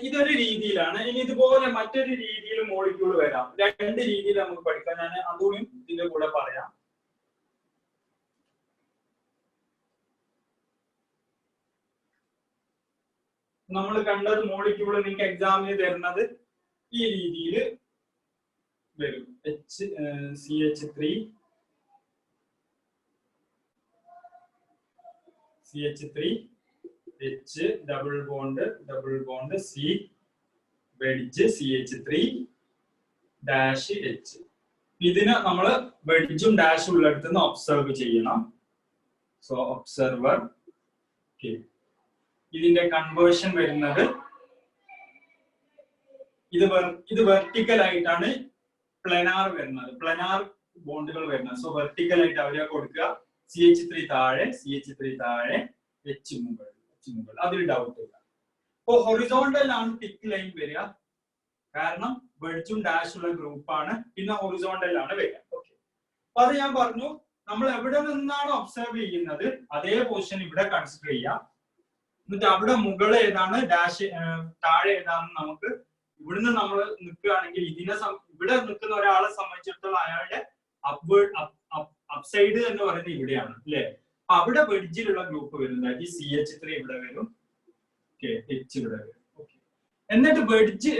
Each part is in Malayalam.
ഇതൊരു രീതിയിലാണ്. ഇനി ഇതുപോലെ മറ്റൊരു രീതിയിൽ മോളിക്യൂൾ വരാം. രണ്ട് രീതിയിൽ നമുക്ക് പഠിക്കാം. ഞാൻ അതുകൂടി ഇതിന്റെ കൂടെ പറയാം. നമ്മൾ കണ്ടത് മോളിക്യൂൾ നിങ്ങൾക്ക് എക്സാമിന് തരുന്നത് ഈ രീതിയിൽ വരും. CH3 H double bond C wedge CH3 dash H. ഇതിന് നമ്മൾ വെഡ്ജും ഡാഷും ഉള്ളിടത്ത് നിന്ന് ഒബ്സർവ് ചെയ്യണം. So observer. ഇതിന്റെ കൺവേർഷൻ വരുന്നത് ഇത് വെർട്ടിക്കൽ ആയിട്ടാണ് പ്ലനാർ വരുന്നത്, പ്ലനാർ ബോണ്ടുകൾ വരുന്നത്. സോ വെർട്ടിക്കൽ ആയിട്ട് അവരെ കൊടുക്കുക. CH3 താഴെ H മുകൾ. അതിൽ ഡൗട്ട് ഇല്ല. അപ്പോ ഹൊറിസോണ്ടൽ ആണ് തിക്ക് ലൈൻ വരിക, കാരണം വെഡ്ജും ഡാഷുള്ള ഗ്രൂപ്പാണ്. പിന്നെ ഹൊറിസോണ്ടൽ ആണ് വരിക. ഓക്കെ, അപ്പൊ അത് ഞാൻ പറഞ്ഞു. നമ്മൾ എവിടെ നിന്നാണ് ഒബ്സർവ് ചെയ്യുന്നത് അതേ പൊസിഷൻ ഇവിടെ കൺസിഡർ ചെയ്യാം. എന്നിട്ട് അവിടെ മുകൾ ഏതാണ്, ഡാഷ് താഴെ ഏതാണെന്ന് നമുക്ക് ഇവിടുന്ന് നമ്മൾ നിൽക്കുകയാണെങ്കിൽ ഇവിടെ നിൽക്കുന്ന ഒരാളെ സംബന്ധിച്ചിടത്തോളം അയാളുടെ അപ്സൈഡ് എന്ന് പറയുന്നത് ഇവിടെയാണ് അല്ലെ. അവിടെ വെഡ്ജിലുള്ള ഗ്രൂപ്പ് വരും. CH3 ഇവിടെ വരും, H ഇവിടെ വരും. എന്നിട്ട് വെഡ്ജ്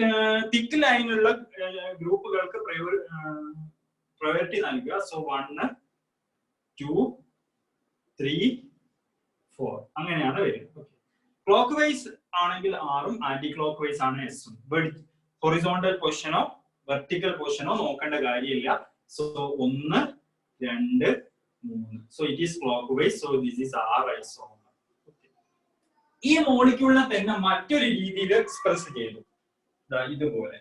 തിക്ക് ലൈനുള്ള ഗ്രൂപ്പുകൾക്ക് പ്രയോറിറ്റി നൽകുക. സോ 1, 2, 3, 4 അങ്ങനെയാണ് വരുന്നത്. ക്ലോക്ക് വൈസ് ആണെങ്കിൽ R-ഉം ആന്റി ക്ലോക്ക് വൈസ് ആണ് S-ഉം. ഹൊറിസോണ്ടൽ പൊസിഷനോ വെർട്ടിക്കൽ പൊസിഷനോ നോക്കേണ്ട കാര്യമില്ല. So 1, 2, 3. So it is clock vice. So this is R isomer. ഈ മോളിക്യൂളിനെ തന്നെ മറ്റൊരു രീതിയിൽ എക്സ്പ്രസ് ചെയ്തു. ഇതുപോലെ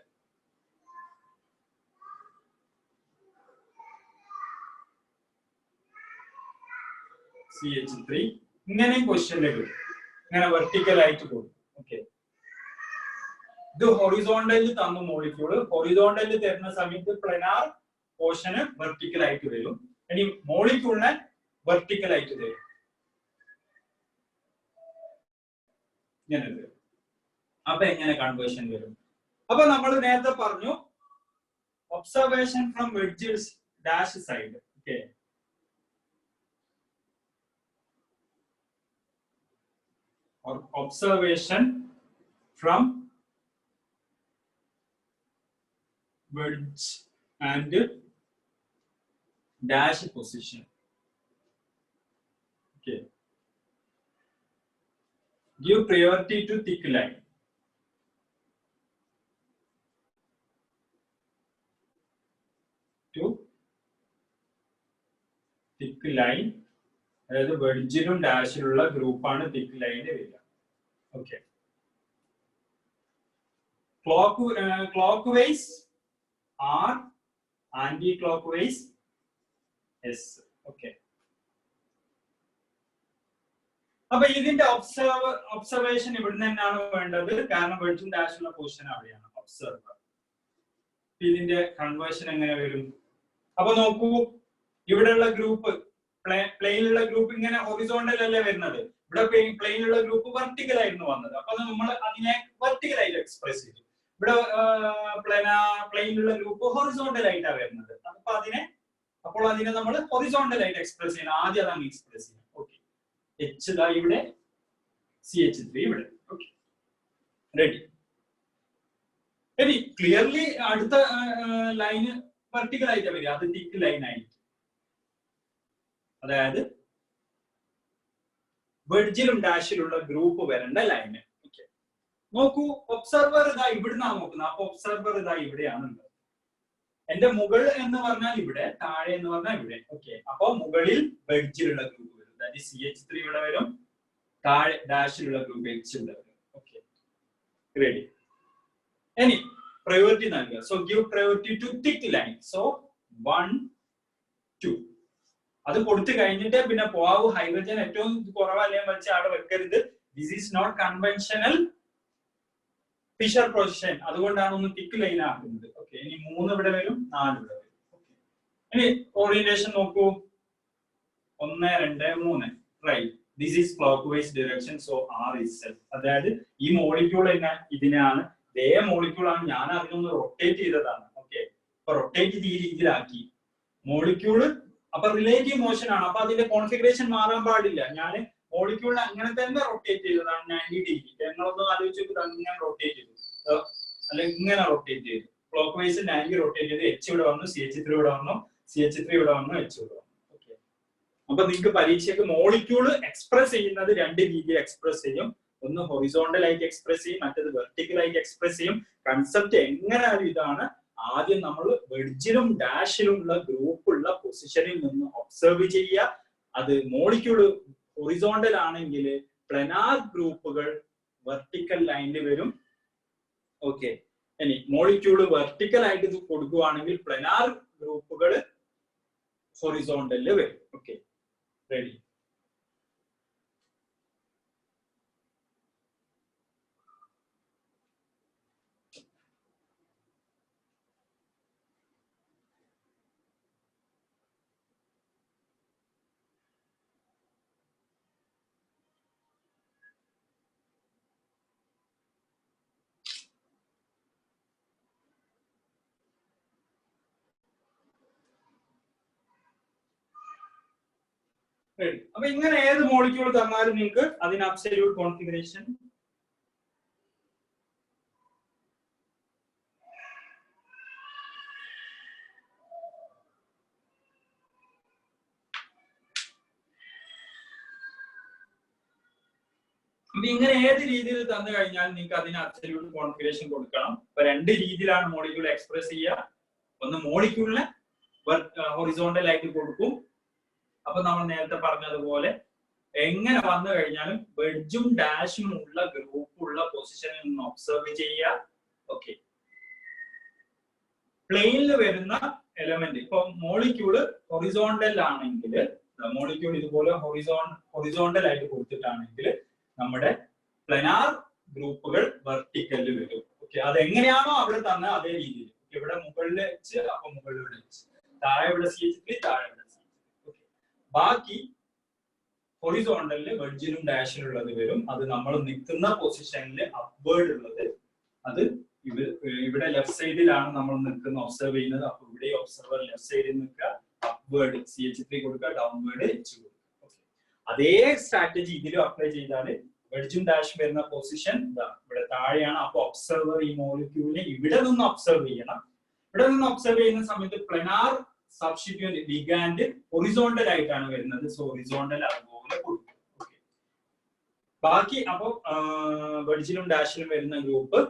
CH3 ഇങ്ങനെയും ക്വസ്റ്റ്യനിലേക്ക് വരും. ഇങ്ങനെ വെർട്ടിക്കൽ ആയിട്ട് പോകും. ഓക്കെ, ഇത് ഹൊറിസോണ്ടലിൽ തന്ന മോളിക്യൂള് ഹൊറിസോണ്ടലിൽ തരുന്ന സമയത്ത് പ്ലനാർ പോർഷന് വെർട്ടിക്കൽ ആയിട്ട് വരും. ഇനി മോളിക്യൂളിനെ വെർട്ടിക്കൽ ആയിട്ട് തരും. ഇങ്ങനെ വരും. അപ്പൊ എങ്ങനെ കൺവേർഷൻ വരും? അപ്പൊ നമ്മൾ നേരത്തെ പറഞ്ഞു observation from wedges dash side. Okay, observation from wedge and dash position. Okay, give priority to thick line. To thick line, അതായത് വെഡ്ജിലും ഡാഷിലുള്ള ഗ്രൂപ്പാണ് തിക്ക് ലൈനിൽ വരിക. Okay, clockwise R, anticlockwise വൈസ് S. ഓക്കെ, അപ്പൊ ഇതിന്റെ ഒബ്സർവേഷൻ ഇവിടുന്ന് തന്നെയാണ് വേണ്ടത്, കാരണം വെഡ്ജും ഡാഷുള്ള പൊസിഷൻ അവിടെയാണ് ഒബ്സർവർ. ഇതിന്റെ കൺവേർഷൻ എങ്ങനെ വരും? അപ്പൊ നോക്കൂ, ഇവിടെയുള്ള ഗ്രൂപ്പ് പ്ലെയിനുള്ള ഗ്രൂപ്പ് ഇങ്ങനെ ഹൊറിസോണ്ടൽ അല്ലേ വരുന്നത്. ഇവിടെ പ്ലെയിനുള്ള ഗ്രൂപ്പ് വെർട്ടിക്കൽ ആയിരുന്നു വന്നത്. അപ്പൊ നമ്മൾ അതിനെ വെർട്ടിക്കൽ ആയിട്ട് എക്സ്പ്രസ് ചെയ്തു. ഇവിടെ പ്ലെയിനുള്ള ഗ്രൂപ്പ് ഹൊറിസോണ്ടൽ ആയിട്ടാണ് വരുന്നത്. അപ്പോൾ അതിനെ നമ്മൾ ഹൊറിസോണ്ടൽ ആയിട്ട് എക്സ്പ്രസ് ചെയ്യണം. ആദ്യം അതാണ് എക്സ്പ്രസ് ചെയ്യണം. ഓക്കെ, H ഇവിടെ, CH3 ഇവിടെ. Okay, ready. ഇനി ക്ലിയർലി അടുത്ത ലൈന് വെർട്ടിക്കൽ ആയിട്ടാണ് വരിക. അത് തിക്ക് ലൈൻ ആയിട്ട്, അതായത് വെഡ്ജിലും ഡാഷിലുള്ള ഗ്രൂപ്പ് വരേണ്ട ലൈന്. ഓക്കെ, നോക്കൂ, ഒബ്സർവർ ഇതാ ഇവിടുന്നാണ് നോക്കുന്നത്. അപ്പൊ ഒബ്സർവർ ഇതാ ഇവിടെയാണ് ഉള്ളത്. എന്റെ മുകൾ എന്ന് പറഞ്ഞാൽ ഇവിടെ, താഴെ എന്ന് പറഞ്ഞാൽ ഇവിടെ. ഓക്കെ, അപ്പൊ മുകളിൽ വെഡ്ജിലുള്ള ഗ്രൂപ്പ് വരും. അതായത് CH3 ഇവിടെ വരും, താഴെ ഡാഷിലുള്ള ഗ്രൂപ്പ് H ഇവിടെ വരും. Okay, ready. ഇനി പ്രയോറിറ്റി നൽകുക. So give priority to thick line. So 1, 2 അത് കൊടുത്തു കഴിഞ്ഞിട്ട് പിന്നെ പോവാവൂ. ഹൈഡ്രജൻ ഏറ്റവും കുറവല്ലേ വെച്ച് അവിടെ വെക്കരുത്. This is not conventional Fischer position. അതുകൊണ്ടാണ് ഒന്ന് തിക്ക് ലൈൻ ആക്കുന്നത്. ഓക്കെ, ഇനി 3 ഇവിടെ വരും, 4 ഇവിടെ വരും. ഇനി ഓറിയന്റേഷൻ നോക്കൂ, 1, 2, 3 right. This is clockwise direction, so R itself. അതായത് ഈ മോളിക്യൂൾ ഇതിനാണ്, ഇതേ മോളിക്യൂൾ ആണ്, ഞാൻ അതിനൊന്ന് റൊട്ടേറ്റ് ചെയ്തതാണ്. ഓക്കെ, അപ്പൊ റൊട്ടേറ്റ് ഈ രീതിയിലാക്കി മോളിക്യൂള്, അപ്പൊ റിലേറ്റീവ് മോഷൻ ആണ്, അപ്പൊ അതിന്റെ കോൺഫിഗറേഷൻ മാറാൻ പാടില്ല. ഞാൻ മോളിക്യൂളിനെ അങ്ങനെ തന്നെ റൊട്ടേറ്റ് ചെയ്തതാണ് 90 ഡിഗ്രി. ഞങ്ങളൊന്നും ആലോചിച്ചത് അങ്ങനെ റൊട്ടേറ്റ് ചെയ്തു, അല്ലെ ഇങ്ങനെ റൊട്ടേറ്റ് ചെയ്തു, ക്ലോക്ക് വൈസ് 90 റൊട്ടേറ്റ് ചെയ്ത് എച്ച് ഇവിടെ വന്നു, CH3 ഇവിടെ വന്നു, CH3 ഇവിടെ വന്നു, എച്ച് ഇവിടെ വന്നു. ഓക്കെ, അപ്പൊ നിങ്ങൾക്ക് പരീക്ഷയ്ക്ക് മോളിക്യൂള് എക്സ്പ്രസ് ചെയ്യുന്നത് രണ്ട് രീതിയിൽ എക്സ്പ്രസ് ചെയ്യും. ഒന്ന് ഹൊറിസോണ്ടൽ ആയിട്ട് എക്സ്പ്രസ് ചെയ്യും, മറ്റേത് വെർട്ടിക്കൽ ആയിട്ട് എക്സ്പ്രസ് ചെയ്യും. കൺസെപ്റ്റ് എങ്ങനെയാലും ഇതാണ്. ആദ്യം നമ്മൾ വെഡ്ജിലും ഡാഷിലും ഉള്ള ഗ്രൂപ്പുള്ള പൊസിഷനിൽ നിന്ന് ഒബ്സർവ് ചെയ്യുക. അത് മോളിക്യൂള് ഹൊറിസോണ്ടൽ ആണെങ്കിൽ പ്ലനാർ ഗ്രൂപ്പുകൾ വെർട്ടിക്കൽ ലൈനിൽ വരും. ഓക്കെ, ഇനി മോളിക്യൂള് വെർട്ടിക്കൽ ആയിട്ട് കൊടുക്കുകയാണെങ്കിൽ പ്ലനാർ ഗ്രൂപ്പുകൾ ഹൊറിസോണ്ടലിൽ വരും. Okay, ready. അപ്പൊ ഇങ്ങനെ ഏത് മോളിക്യൂൾ തന്നാലും നിങ്ങൾക്ക് അതിന് അബ്സല്യൂട്ട് കോൺഫിഗറേഷൻ അപ്പൊ ഇങ്ങനെ ഏത് രീതിയിൽ തന്നു കഴിഞ്ഞാൽ നിങ്ങൾക്ക് അതിന് അബ്സല്യൂട്ട് കോൺഫിഗറേഷൻ കൊടുക്കണം. അപ്പൊ രണ്ട് രീതിയിലാണ് മോളിക്യൂൾ എക്സ്പ്രസ് ചെയ്യുക. ഒന്ന് മോളിക്യൂളിനെ ഹൊറിസോണ്ടൽ ആയിട്ട് കൊടുക്കും. അപ്പൊ നമ്മൾ നേരത്തെ പറഞ്ഞതുപോലെ എങ്ങനെ വന്നു കഴിഞ്ഞാലും വെഡ്ജും ഡാഷും ഉള്ള ഗ്രൂപ്പുള്ള പൊസിഷനിൽ നിന്ന് ഒബ്സർവ് ചെയ്യുക. ഓക്കെ, പ്ലെയിനിൽ വരുന്ന എലമെന്റ്, ഇപ്പൊ മോളിക്യൂള് ഹൊറിസോണ്ടൽ ആണെങ്കിൽ, മോളിക്യൂൾ ഇതുപോലെ ഹൊറിസോണ്ടൽ ആയിട്ട് കൊടുത്തിട്ടാണെങ്കിൽ നമ്മുടെ പ്ലനാർ ഗ്രൂപ്പുകൾ വെർട്ടിക്കലിൽ വരും. ഓക്കെ, അതെങ്ങനെയാണോ അവിടെ തന്നെ അതേ രീതിയിൽ. ഇവിടെ മുകളിൽ വെച്ച്, അപ്പൊ മുകളിൽ ഇവിടെ വെച്ച്, താഴെ ഇവിടെ CH3, താഴെ ഇവിടെ CH3. ഓക്കെ, ബാക്കി ഹൊറിസോണ്ടലില് വെഡ്ജിലും ഡാഷിലും ഉള്ളത് വരും. അത് നമ്മൾ നിൽക്കുന്ന പൊസിഷനിൽ അപ്വേർഡ് ഉള്ളത്, അത് ഇവിടെ ലെഫ്റ്റ് സൈഡിലാണ് നമ്മൾ നിൽക്കുന്ന ഒബ്സർവ് ചെയ്യുന്നത്. അപ്പൊ ഇവിടെ ഒബ്സർവർ ലെഫ്റ്റ് സൈഡിൽ നിൽക്കുക, അപ്വേർഡ് CH3 കൊടുക്കുക, ഡൗൺവേർഡ് H കൊടുക്കുക. അതേ സ്ട്രാറ്റജി ഇതിലും അപ്ലൈ ചെയ്താൽ വെഡ്ജും ഡാഷും വരുന്ന പൊസിഷൻ ഇവിടെ താഴെയാണ്. അപ്പൊ ഒബ്സർവർ ഈ മോളിക്യൂളിനെ ഇവിടെ നിന്ന് ഒബ്സർവ് ചെയ്യണം. ഇവിടെ നിന്ന് ഒബ്സർവ് ചെയ്യുന്ന സമയത്ത് പ്ലനാർ സബ്സ്റ്റിറ്റ്യൂന്റ് ലിഗാൻഡ് ഹൊറിസോണ്ടൽ ആയിട്ടാണ് വരുന്നത്. സോ ഹൊറിസോണ്ടൽ അതുപോലെ കൊടുക്കും. ബാക്കി അപ്പൊ വെഡ്ജിലും ഡാഷിലും വരുന്ന ഗ്രൂപ്പ്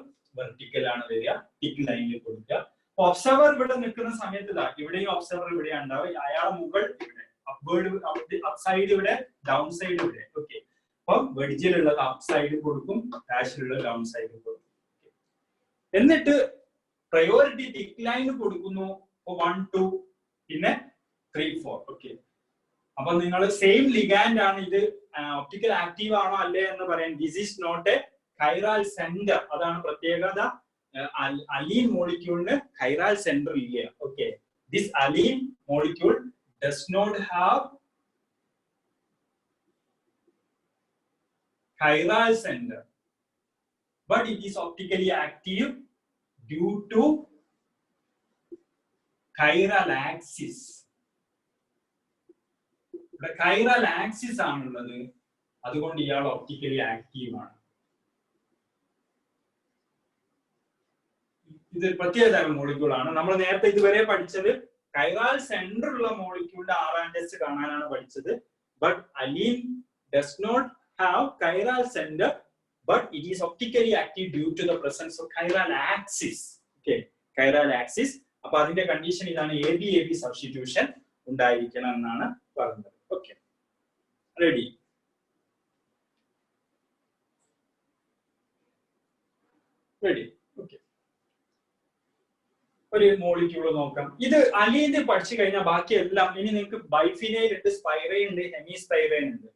വെർട്ടിക്കൽ ആണ് വരിക, ടിക്ക് ലൈനിൽ കൊടുക്കുക. ഒബ്സർവർ ഇവിടെ നിൽക്കുന്ന സമയത്ത് ഇവിടെയും ഒബ്സർവർ ഇവിടെ ഉണ്ടാവും. അയാളെ മുകൾ ഇവിടെ, അപ്വേർഡ് അപ് സൈഡ് ഇവിടെ, ഡൗൺ സൈഡ് ഇവിടെ. ഓക്കെ, അപ്പൊ വെഡ്ജിലുള്ളത് അപ് സൈഡ് കൊടുക്കും, ഡാഷിലുള്ളത് ഡൗൺ സൈഡ് കൊടുക്കും. എന്നിട്ട് പ്രയോറിറ്റി ടിക്ക് ലൈൻ കൊടുക്കുന്നു. 1, 2 പിന്നെ 3, 4. ഓക്കെ, അപ്പൊ നിങ്ങൾ സെയിം ലിഗാൻഡ് ആണ്. ഇത് ഒപ്റ്റിക്കൽ ആക്റ്റീവ് ആണോ അല്ലേ എന്ന് പറയാൻ, this is not a chiral centre. അതാണ് പ്രത്യേകത. അലീൻ മോളിക്യൂളിന് കൈറാൽ സെന്റർ ഇല്ല. Okay, this allene molecule does not have chiral center, but it is optically active due to chiral axis. ഇവിടെ chiral axis ആണുള്ളത്, അതുകൊണ്ട് ഇയാൾ ഒപ്റ്റിക്കലി ആക്റ്റീവ് ആണ്. ഇത് പ്രത്യേക തരം മോളിക്യൂൾ ആണ്. നമ്മൾ നേരത്തെ ഇതുവരെ പഠിച്ചത് കൈറാൽ സെന്റർ ഉള്ള മോളിക്യൂളിന്റെ R&S ടെസ്റ്റ് കാണാനാണ് പഠിച്ചത്. But alien does not have chiral center, but it is optically active due to the presence of chiral axis. Okay, chiral axis. അപ്പൊ അതിന്റെ കണ്ടീഷൻ ഇതാണ്, AB സബ്സ്റ്റിറ്റ്യൂഷൻ ഉണ്ടായിരിക്കണം എന്നാണ് പറഞ്ഞത്. Okay, ready. റെഡി. ഓക്കെ, ഒരു മോളിക്യൂള് നോക്കാം. ഇത് അലീന് പഠിച്ചു കഴിഞ്ഞാൽ ബാക്കി എല്ലാം, ഇനി നിങ്ങൾക്ക് ബൈഫിനൈൽ ഉണ്ട്, സ്പൈറൈൻ ഉണ്ട്, ഹെമി സ്പൈറൈൻ ഉണ്ട്.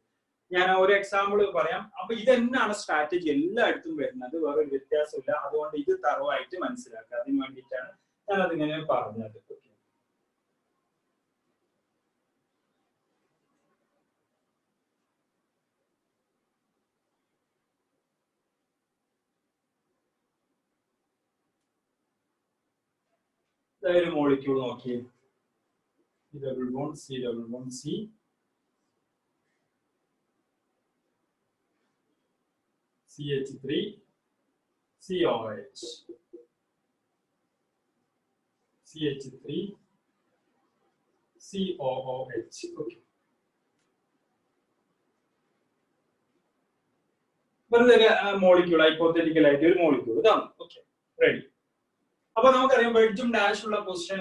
ഞാൻ ഒരു എക്സാമ്പിൾ പറയാം. അപ്പൊ ഇതെന്നാണ് സ്ട്രാറ്റജി എല്ലായിടത്തും വരുന്നത്, വേറൊരു വ്യത്യാസമില്ല. അതുകൊണ്ട് ഇത് തറവായിട്ട് മനസ്സിലാക്കുക. അതിന് വേണ്ടിയിട്ടാണ് ഞാൻ അതിങ്ങനെ പറഞ്ഞത്. ഒരു മോളിക്യൂൾ നോക്കിയേ, double bond C double bond C, CH3 COH, CH3 COOH. Okay. വെറുതെ മോളിക്യൂൾ ഹൈപ്പോത്തറ്റിക്കൽ ആയിട്ട് ഒരു മോളിക്യൂൾ ഇതാണ്. Okay, ready. അപ്പൊ നമുക്കറിയാം വെഡ്ജും ഡാഷും ഉള്ള പൊസിഷൻ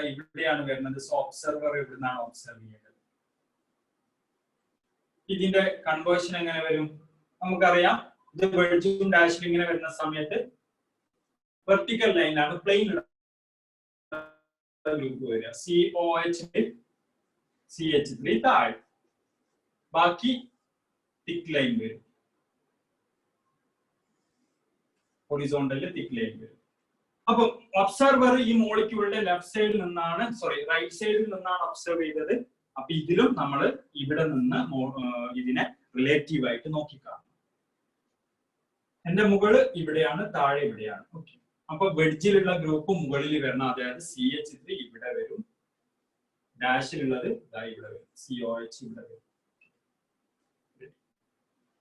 ഇവിടെയാണ് വരുന്നത്. സോ ഒബ്സർവർ ഇവിടുന്നാണ് ഒബ്സർവ് ചെയ്യേണ്ടത്. ഇതിന്റെ കൺവേർഷൻ എങ്ങനെ വരും നമുക്കറിയാം. ഇത് വെഡ്ജും ഡാഷും ഇങ്ങനെ വരുന്ന സമയത്ത് വെർട്ടിക്കൽ ലൈനിലാണ് പ്ലെയിൻ ഗ്രൂപ്പ് വരിക. COH CH3 താഴെ, ബാക്കി തിക്ക് ലൈൻ വരും, ഹൊറിസോണ്ടലിൽ തിക്ക് ലൈൻ വരും. അപ്പൊ ഒബ്സർവർ ഈ മോളിക്യൂളിന്റെ ലെഫ്റ്റ് സൈഡിൽ നിന്നാണ്, റൈറ്റ് സൈഡിൽ നിന്നാണ് ഒബ്സർവ് ചെയ്തത്. അപ്പൊ ഇതിലും നമ്മൾ ഇവിടെ നിന്ന് ഇതിനെ റിലേറ്റീവ് ആയിട്ട് നോക്കിക്കാണും. എന്റെ മുകള് ഇവിടെയാണ്, താഴെ ഇവിടെയാണ്. ഓക്കെ, അപ്പൊ വെഡ്ജിലുള്ള ഗ്രൂപ്പ് മുകളിൽ വരണം, അതായത് CH3 ഇവിടെ വരും, ഡാഷിലുള്ളത് ഇവിടെ വരും, COH ഇവിടെ വരും.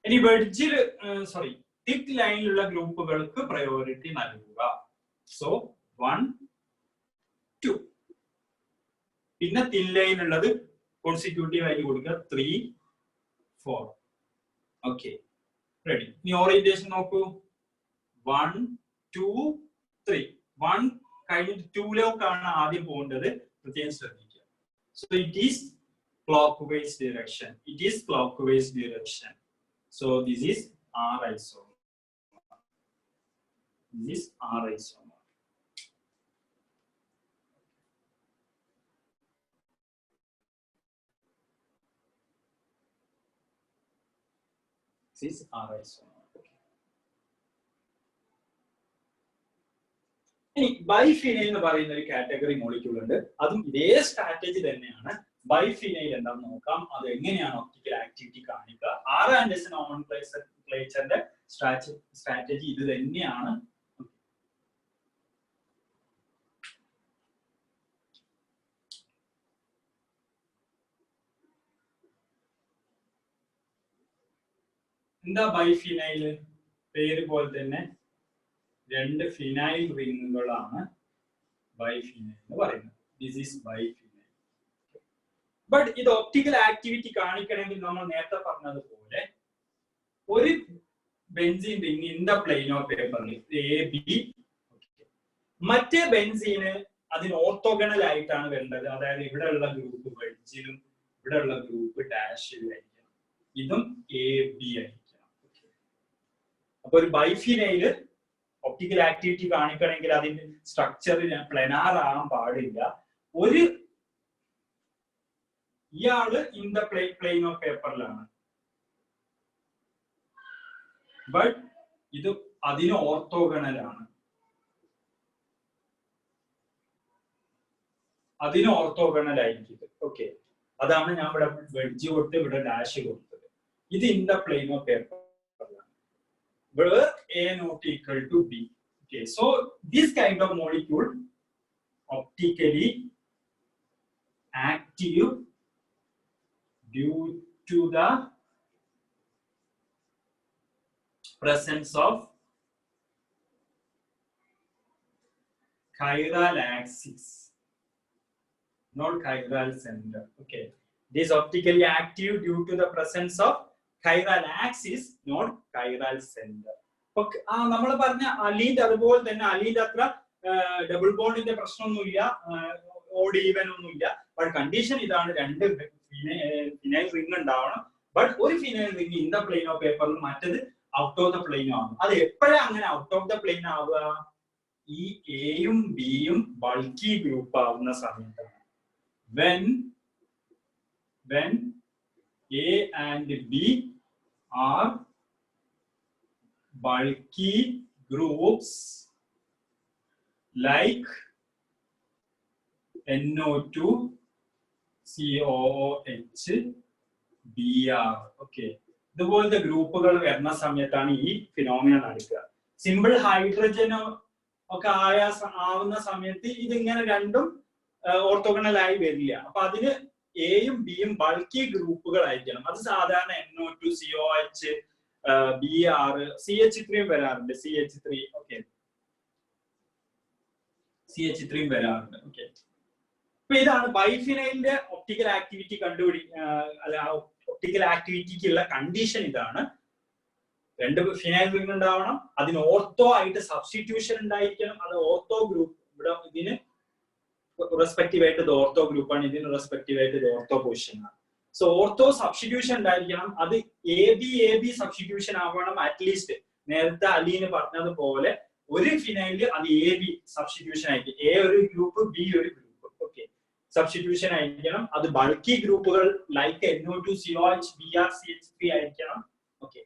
ഇനി വെഡ്ജിൽ തിക്ക് ലൈനിലുള്ള ഗ്രൂപ്പുകൾക്ക് പ്രയോറിറ്റി നൽകുക. സോ 1 2, പിന്നെ തിൻ ലൈൻ ഉള്ളത് കോൺസിക്യൂട്ടീവ് ആയിട്ട് കൊടുക്കുക 3 4. Okay, ready. ഇനി ഓറിയന്റേഷൻ നോക്കൂ. 1 2 3. 1 കഴിഞ്ഞിട്ട് 2ലേക്കാണ് ആദ്യം പോകേണ്ടത്, പ്രത്യേകം ശ്രദ്ധിക്കുക. So it is clockwise direction. It is clockwise direction. So this is R isomer. This is R isomer. This is R isomer. ഇനി ബൈഫിനൈൽ എന്ന് പറയുന്ന ഒരു കാറ്റഗറി മോളിക്യൂൾ ഉണ്ട്. അതും ഇതേ സ്ട്രാറ്റജി തന്നെയാണ്. ബൈഫിനൈൽ എന്താണെന്ന് നോക്കാം. അത് എങ്ങനെയാണ് ഒപ്റ്റിക്കൽ ആക്ടിവിറ്റി കാണിക്കുക. ആർ ആൻഡ് എസ് നോമൻക്ലേച്ചറിന്റെ സ്ട്രാറ്റജി ഇത് തന്നെയാണ്. എന്താ ബൈഫിനൈല്? പേര് പോലെ തന്നെ രണ്ട് ഫിനൈൽ റിങ്ങുകളാണ് ബൈഫിനൈൽ എന്ന് പറയുന്നത്. This is biphenyl. ബട്ട് ഇത് ഒപ്റ്റിക്കൽ ആക്ടിവിറ്റി കാണിക്കണമെങ്കിൽ നമ്മൾ നേരത്തെ പറഞ്ഞതുപോലെ ഒരു benzene ring in the plane of പേപ്പറിൽ AB, മറ്റേ ബെൻസീന് അതിന് ഓർത്തോഗണൽ ആയിട്ടാണ് വേണ്ടത്. അതായത് ഇവിടെയുള്ള ഗ്രൂപ്പ് വെഡ്ജിലും ഇവിടെയുള്ള ഗ്രൂപ്പ് ഡാഷിലും ആയിരിക്കണം. ഇതും AB ആയിരിക്കണം. അപ്പൊ ഒരു ബൈഫിനൈല് ഒപ്റ്റിക്കൽ ആക്ടിവിറ്റി കാണിക്കണമെങ്കിൽ അതിന്റെ സ്ട്രക്ചർ പ്ലെനാർ ആകാൻ പാടില്ല. ഒരു ഇയാള് ഇൻ ദ പ്ലെയിൻ ഓഫ് പേപ്പറിലാണ്, ബട്ട് ഇത് അതിന് ഓർത്തോഗണലാണ്. അതിന് ഓർത്തോഗണൽ ആയിരിക്കും. ഓക്കെ, അതാണ് ഞാൻ ഇവിടെ വെഡ്ജ് കൊടുത്ത് ഇവിടെ ഡാഷ് കൊടുത്തത്. ഇത് in the plane of paper, where A not equal to B. Okay, so this kind of molecule optically active due to the presence of chiral axis, not chiral center. Okay, this is optically active due to the presence of chiral axis, not chiral center. Okay, നമ്മൾ പറഞ്ഞ അലീൻഡ് അതുപോലെ തന്നെ അലീൻഡ് അത്ര ഡബിൾ ബോണ്ടിന്റെ പ്രശ്നമൊന്നുമില്ല, ഓഡ് ഈവൻ ഒന്നുമില്ല. ബട്ട് കണ്ടീഷൻ ഇതാണ്, രണ്ട് ഫിനൈൽ റിംഗ് ഉണ്ടാവണം. ബട്ട് ഒരു phenyl ring in the plane of പേപ്പറിൽ മറ്റത് ഔട്ട് ഓഫ് ദ പ്ലെയിൻ ആവും. അത് എപ്പോഴാണ് അങ്ങനെ ഔട്ട് ഓഫ് ദ പ്ലെയിൻ ആവുക? ഈ എയും ബിയും ബൾക്കി ഗ്രൂപ്പ് ആവുന്ന സമയത്താണ്. when A and B are bulky groups like NO2, COOH, Br. Okay, ഇതുപോലത്തെ ഗ്രൂപ്പുകൾ വരുന്ന സമയത്താണ് ഈ ഫിനോമിന നടക്കുക. സിമ്പിൾ ഹൈഡ്രജനോ ഒക്കെ ആവുന്ന സമയത്ത് ഇതിങ്ങനെ രണ്ടും ഓർത്തോഗണൽ ആയി വരില്ല. അപ്പൊ അതിന് എയും ബിയും ബൾക്കി ഗ്രൂപ്പുകളായിരിക്കണം. അത് സാധാരണ NO2 COH BR CH3 വരാറുണ്ട്. CH3 ഓക്കെ, CH3 വരാറുണ്ട്. ഓക്കെ, അപ്പൊ ഇതാണ് ബൈഫിനൈലിന്റെ ഒപ്റ്റിക്കൽ ആക്ടിവിറ്റി ഒപ്റ്റിക്കൽ ആക്ടിവിറ്റിക്കുള്ള കണ്ടീഷൻ. ഇതാണ്, രണ്ട് ഫിനൈൽ റിംഗ് ഉണ്ടാവണം, അതിന് ഓർത്തോ ആയിട്ട് സബ്സ്റ്റിറ്റ്യൂഷൻ ഉണ്ടായിരിക്കണം. അത് ഓർത്തോ ഗ്രൂപ്പ്, ഇവിടെ ഇതിന് റെസ്പെക്റ്റീവ് ആയിട്ട് ഇത് ഓർത്തോ ഗ്രൂപ്പാണ്, ഇതിന് റെസ്പെക്റ്റീവ് ആയിട്ട് ഇത് ഓർത്തോ പൊസിഷൻ ആണ്. സോ ഓർത്തോ സബ്സ്റ്റിറ്റ്യൂഷൻ ഉണ്ടായിരിക്കണം. അത് AB സബ്സ്റ്റിറ്റ്യൂഷൻ ആവണം അറ്റ്ലീസ്റ്റ്. നേരത്തെ അലീന് പറഞ്ഞതുപോലെ ഒരു ഫിനൈലില് അത് AB സബ്സ്റ്റിറ്റ്യൂഷൻ ആയിരിക്കും. A ഒരു ഗ്രൂപ്പ്, B ഒരു ഗ്രൂപ്പ്. ഓക്കെ, സബ്സ്റ്റിറ്റ്യൂഷൻ ആയിരിക്കണം. അത് ബൾക്കി ഗ്രൂപ്പുകൾ like NO2 COH BR CH3 ആയിരിക്കണം. ഓക്കെ,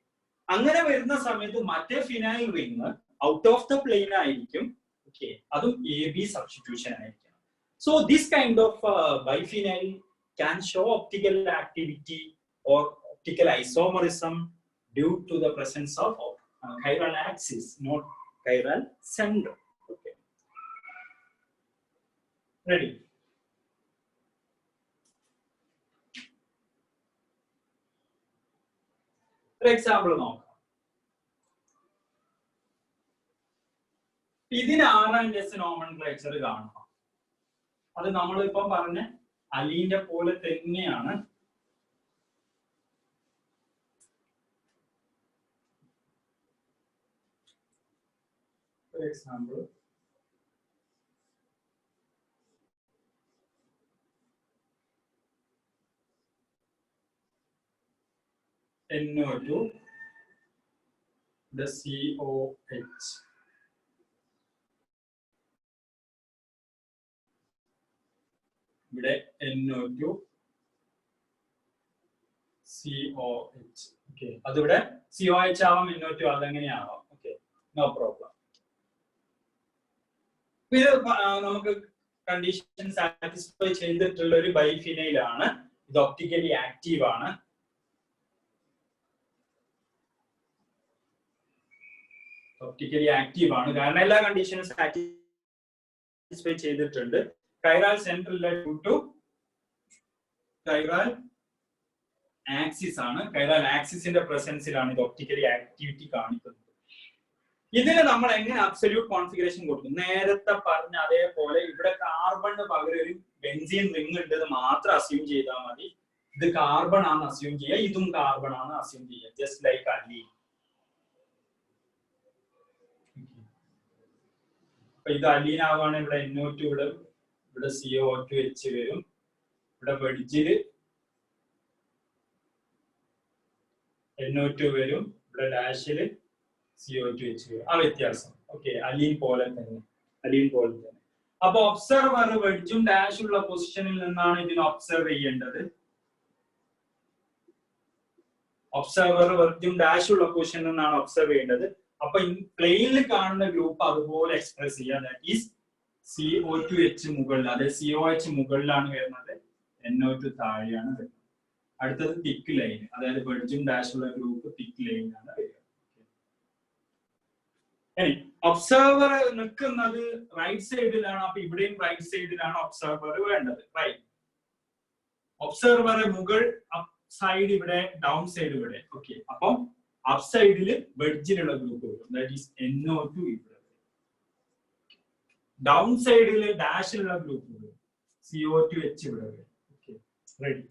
അങ്ങനെ വരുന്ന സമയത്ത് മറ്റേ phenyl ring out of the plain ആയിരിക്കും. ഓക്കെ, അതും AB സബ്സ്റ്റിറ്റ്യൂഷൻ ആയിരിക്കണം. So this kind of biphenyl can show optical activity or optical isomerism due to the presence of chiral axis, not chiral center. Okay, ready? For example, നോക്കാം. ഇതിന് R&S nomenclature കാണണം. അത് നമ്മളിപ്പം പറഞ്ഞ അലീന്റെ പോലെ തന്നെയാണ്. For example NO2 the COH. ഇവിടെ NO2 COH. ഓക്കെ, അതിവിടെ COH ആവാം, NO2 അതെങ്ങനെയാവാം. Okay, no problem. ഇത് നമുക്ക് കണ്ടീഷൻ സാറ്റിസ്ഫൈ ചെയ്തിട്ടുള്ള ഒരു ബൈഫിനൈൽ ആണ്. ഇത് ഒപ്റ്റിക്കലി ആക്റ്റീവ് ആണ്. ഒപ്റ്റിക്കലി ആക്റ്റീവ് ആണ് കാരണം എല്ലാ കണ്ടീഷനും സാറ്റിസ്ഫൈ ചെയ്തിട്ടുണ്ട്. Chiral central due to chiral axis ആണ്. chiral axis ന്റെ പ്രസൻസിലാണ് ഇത് ഒപ്റ്റിക്കലി ആക്ടിവിറ്റി കാണിക്കുന്നത്. ഇതിന് നമ്മൾ എങ്ങനെ അബ്സല്യൂട്ട് കോൺഫിഗറേഷൻ കൊടുക്കും? നേരത്തെ പറഞ്ഞ അതേപോലെ ഇവിടെ കാർബണിന് പകരം ഒരു ബെൻസീൻ റിംഗ് ഉണ്ടെന്ന് മാത്രം അസ്യൂം ചെയ്താൽ മതി. ഇത് കാർബൺ ആണ് അസ്യൂം ചെയ്യുക, ഇതും കാർബൺ ആണ് അസ്യൂം ചെയ്യുക. Just like alien. ഇത് അലീൻ ആവാണ്. ഇവിടെ NO2 ഇവിടെ COH വരും. ഇവിടെ വെഡ്ജില് NO2 വരും. ഇവിടെ ഡാഷില് COH വരും. ആ വ്യത്യാസം. ഓക്കെ, അലീൻ പോലെ തന്നെ. അപ്പൊ ഒബ്സർവർ വെഡ്ജും ഡാഷും ഉള്ള പൊസിഷനിൽ നിന്നാണ് ഇതിനെ ഒബ്സർവ് ചെയ്യേണ്ടത്. ഒബ്സർവർ വെഡ്ജും ഡാഷും ഉള്ള പൊസിഷനിൽ നിന്നാണ് ഒബ്സർവ് ചെയ്യേണ്ടത്. അപ്പൊ പ്ലെയിനിൽ കാണുന്ന ഗ്രൂപ്പ് അതുപോലെ എക്സ്പ്രസ് ചെയ്യുക. ദാറ്റ് ഈസ് COH മുകളിൽ, അതായത് COH മുകളിലാണ് വരുന്നത്, NO2 താഴെയാണ് വരുന്നത്. അടുത്തത് തിക്ക് ലൈൻ, അതായത് വെഡ്ജും ഡാഷുള്ള ഗ്രൂപ്പ് തിക്ക് ലൈനാണ് വരിക. ഒബ്സർവർ നിൽക്കുന്നത് റൈറ്റ് സൈഡിലാണ്. അപ്പൊ ഇവിടെയും റൈറ്റ് സൈഡിലാണ് ഒബ്സർവർ വേണ്ടത്. റൈറ്റ്, ഒബ്സർവർ മുകൾ അപ്പ് സൈഡ് ഇവിടെ, ഡൗൺ സൈഡ് ഇവിടെ. ഓക്കെ, അപ്പം അപ്പ് സൈഡില് വെഡ്ജിലുള്ള ഗ്രൂപ്പ് വരും. ദാറ്റ് ഈസ് NO2 ഇവിടെ. ഡൗൺ സൈഡില് ഡാഷിലുള്ള ഗ്രൂപ്പ് COH ഇവിടെ. Okay, ready.